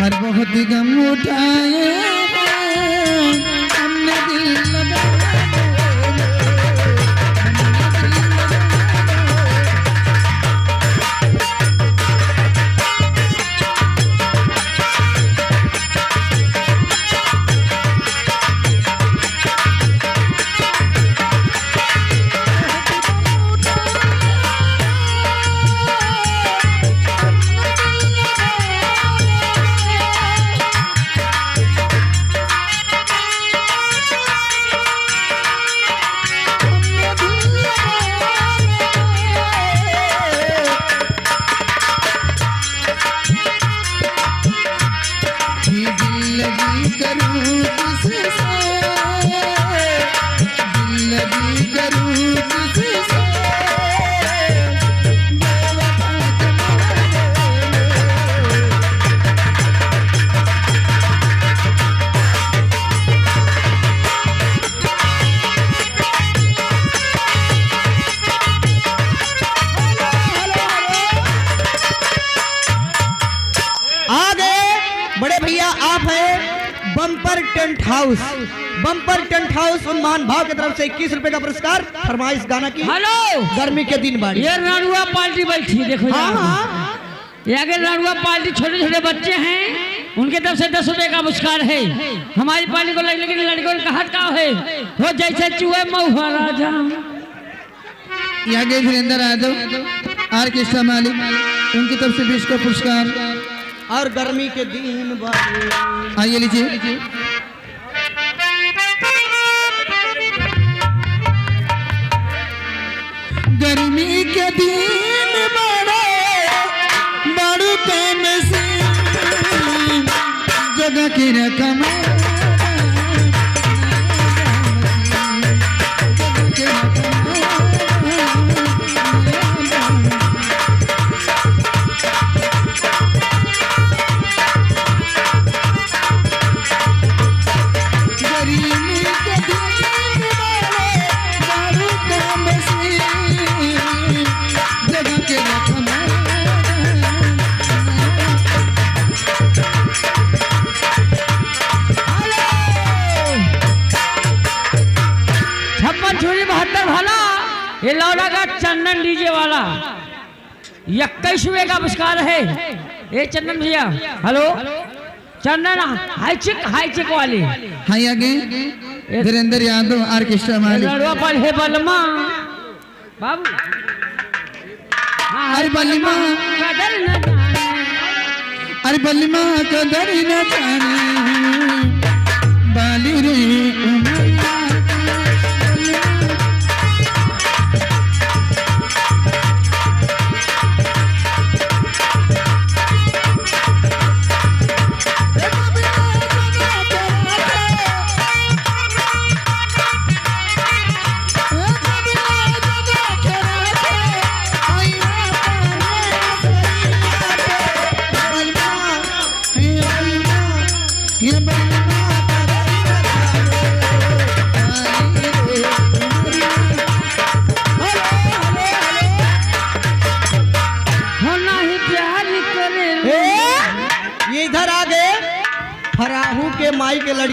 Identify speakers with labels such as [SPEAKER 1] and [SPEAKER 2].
[SPEAKER 1] और बहुत ही गम उठाए हमने दिल लगा बम्पर टेंट हाउस उन्मान भाव की तरफ से 21 रुपए का पुरस्कार। फरमाइश गाना की।
[SPEAKER 2] हेलो,
[SPEAKER 1] गर्मी के दिन बाड़ी
[SPEAKER 2] ये रानुआ पार्टी बैठी है, देखो।
[SPEAKER 1] हाँ।
[SPEAKER 2] ये रानुआ पार्टी छोटे छोटे बच्चे हैं, उनके तरफ से 10 रुपए का पुरस्कार है। हमारी पार्टी को लेकिन लड़कों ने कहा का है वो जैसे चूहे महुआ राजा।
[SPEAKER 1] आगे वीरेंद्र यादव आर्केस्ट्रा मालिक, उनकी तरफ से 20 का पुरस्कार।
[SPEAKER 2] और गर्मी के दिन बाड़ी
[SPEAKER 1] आइए लीजिए। गर्मी के दिन बड़ू काम से जगह की रकम
[SPEAKER 2] ये लौड़ा का चंदन डीजे वाला 21 रुपए का पुरस्कार है। ये चंदन भैया, हेलो चंदन हाई चिक वाले।
[SPEAKER 1] हाँ आगे वीरेंद्र यादव आर्केस्ट्रा मालिक।
[SPEAKER 2] है बलमा बाबू।
[SPEAKER 1] अरे बलिमा
[SPEAKER 2] कदर न जाने,
[SPEAKER 1] अरे बलिमा कदर न जाने बाली रे